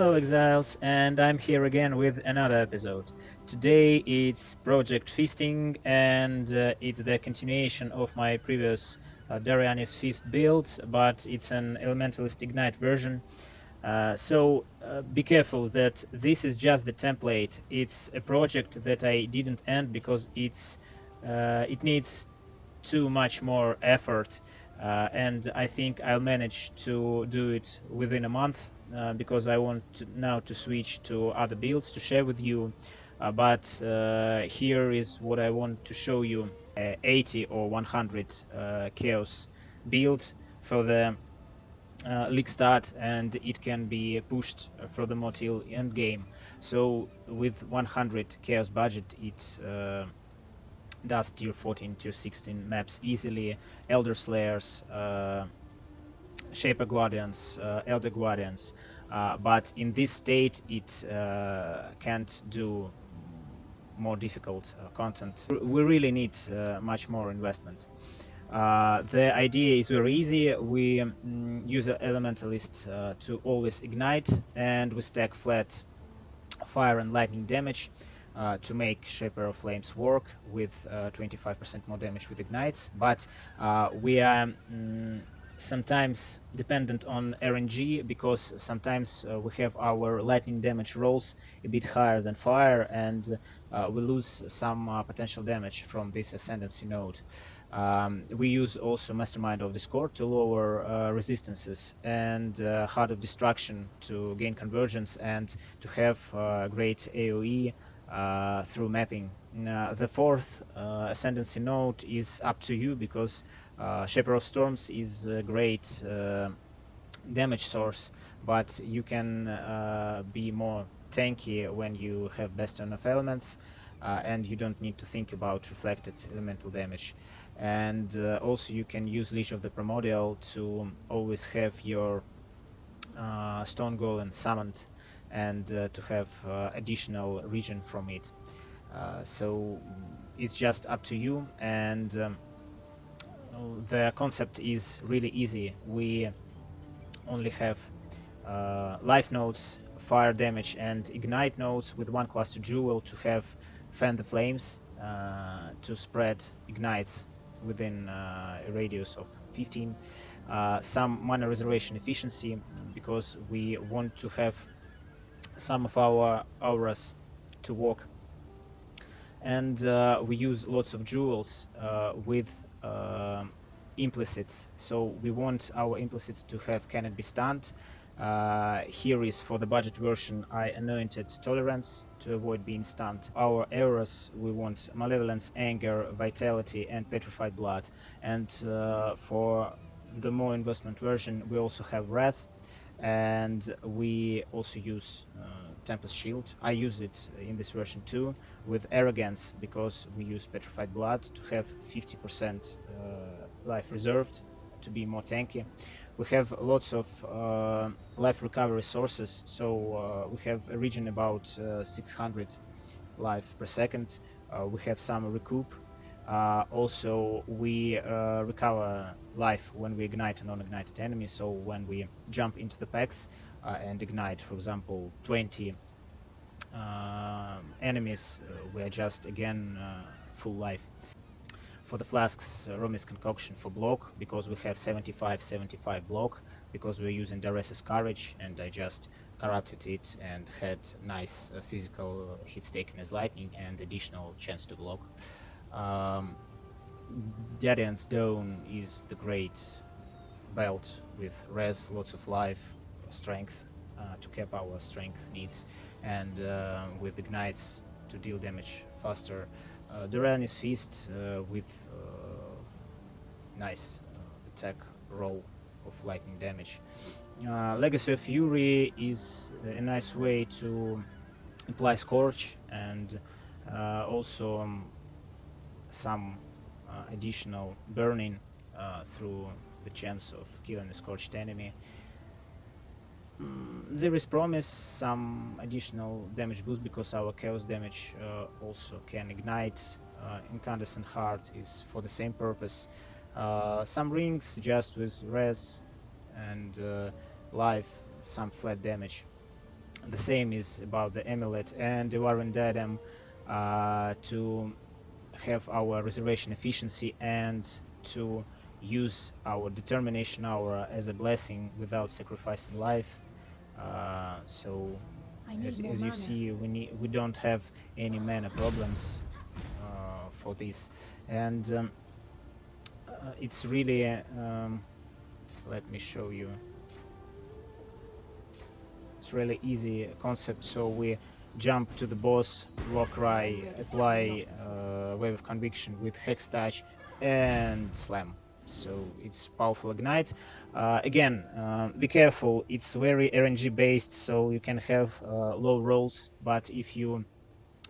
Hello Exiles, and I'm here again with another episode. Today it's Project Feasting, and it's the continuation of my previous Doryani's Feast build, but it's an Elementalist Ignite version. Be careful that this is just the template. It's a project that I didn't end because it needs too much more effort, and I think I'll manage to do it within a month because I want now to switch to other builds to share with you. But here is what I want to show you: 80 or 100 chaos build for the league start, and it can be pushed furthermore till end game. So with 100 chaos budget, it does tier 14, tier 16 maps easily. Elder Slayers, Shaper Guardians, Elder Guardians, but in this state it can't do more difficult content. We really need much more investment. The idea is very easy. We use an Elementalist to always ignite, and we stack flat fire and lightning damage to make Shaper of Flames work with 25% more damage with ignites. But we are sometimes dependent on RNG, because sometimes we have our lightning damage rolls a bit higher than fire, and we lose some potential damage from this ascendancy node. We use also Mastermind of Discord to lower resistances, and Heart of Destruction to gain convergence and to have great AoE through mapping. The fourth ascendancy node is up to you, because Shaper of Storms is a great damage source, but you can be more tanky when you have Bastion of Elements, and you don't need to think about reflected elemental damage. And also you can use Leash of the Primordial to always have your Stone Golem summoned, and to have additional regen from it. So it's just up to you, and the concept is really easy. We only have life nodes, fire damage, and ignite nodes with one cluster jewel to have fan the flames to spread ignites within a radius of 15. Some mana reservation efficiency, because we want to have some of our auras to work. And we use lots of jewels with implicits, so we want our implicits to have cannot be stunned. Here is, for the budget version, I anointed Tolerance to avoid being stunned. Our errors, we want Malevolence, Anger, Vitality, and Petrified Blood. And for the more investment version, we also have Wrath, and we also use Tempest Shield. I use it in this version too, with Arrogance, because we use Petrified Blood to have 50% life reserved to be more tanky. We have lots of life recovery sources, so we have a regen about 600 life per second. We have some recoup. Also, we recover life when we ignite a non-ignited enemy, so when we jump into the packs and ignite, for example, 20 enemies, we are just again full life. For the flasks, Romi's Concoction for block, because we have 75-75 block, because we're using Dares' Courage, and I just corrupted it and had nice physical hits taken as lightning and additional chance to block. Guardian's Dawn is the great belt with res, lots of life, strength to cap our strength needs, and with ignites to deal damage faster. Doryani's Feast with nice attack roll of lightning damage. Legacy of Fury is a nice way to apply Scorch, and also some additional burning through the chance of killing a scorched enemy. There is Promise, some additional damage boost, because our chaos damage also can ignite. Incandescent Heart is for the same purpose. Some rings just with res and life, some flat damage. The same is about the amulet and the Warren diadem to have our reservation efficiency and to use our determination hour as a blessing without sacrificing life. So I need more as you mana. see, we don't have any mana problems for this, and it's really let me show you. It's really easy concept. So we jump to the boss, warcry, apply wave of conviction with hex touch, and slam. So it's powerful ignite. Again, be careful. It's very RNG based, so you can have low rolls. But if you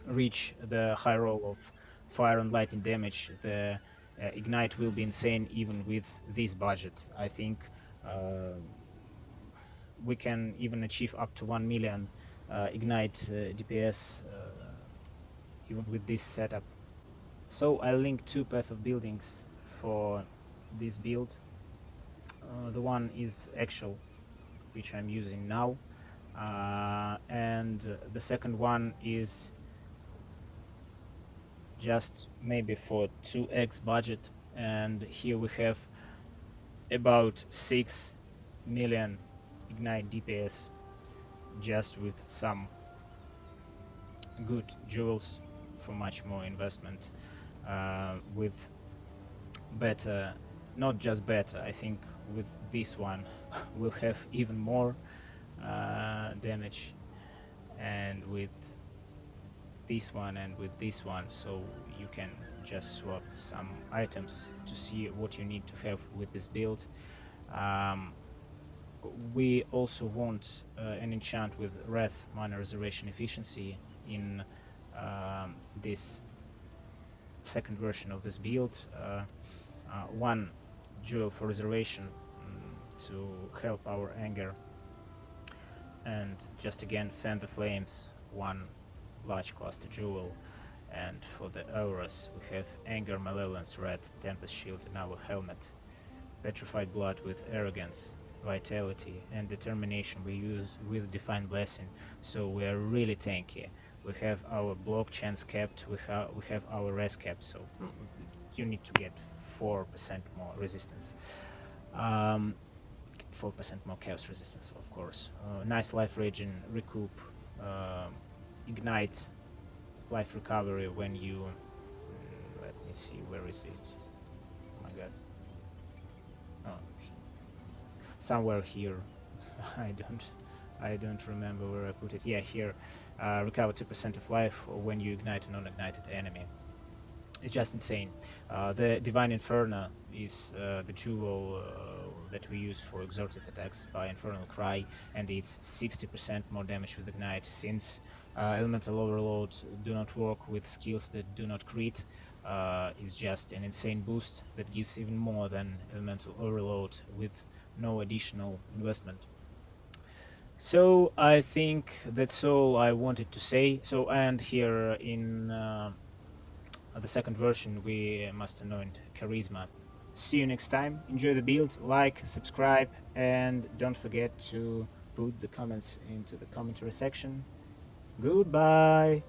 reach the high roll of fire and lightning damage, the ignite will be insane even with this budget. I think we can even achieve up to 1 million ignite DPS even with this setup. So I'll link two path of buildings for this build. The one is actual, which I'm using now, and the second one is just maybe for 2x budget, and here we have about 6 million ignite DPS just with some good jewels for much more investment, with better, not just better, I think with this one we'll have even more damage, and with this one and with this one, so you can just swap some items to see what you need to have with this build. um, we also want an enchant with wrath mana reservation efficiency in this second version of this build. One jewel for reservation to help our anger, and just again fan the flames, one large cluster jewel. And for the auras we have anger, malevolence, wrath, tempest shield in our helmet, petrified blood with arrogance, vitality, and determination we use with divine blessing, so we are really tanky. We have our block chance capped, we have our res capped, so you need to get 4% more resistance, 4% more chaos resistance, of course. Nice life regen, recoup, ignite, life recovery when you let me see, where is it? Oh my god. Oh, somewhere here. I don't I don't remember where I put it. Yeah, here. Recover 2% of life when you ignite a non-ignited enemy. It's just insane. The Divine Inferno is the jewel that we use for exerted attacks by Infernal Cry, and it's 60% more damage with Ignite. Since Elemental Overload do not work with skills that do not crit, it's just an insane boost that gives even more than Elemental Overload with no additional investment. So I think that's all I wanted to say. So, and here in the second version we must anoint charisma. See you next time. Enjoy the build, like, subscribe, and don't forget to put the comments into the commentary section. Goodbye.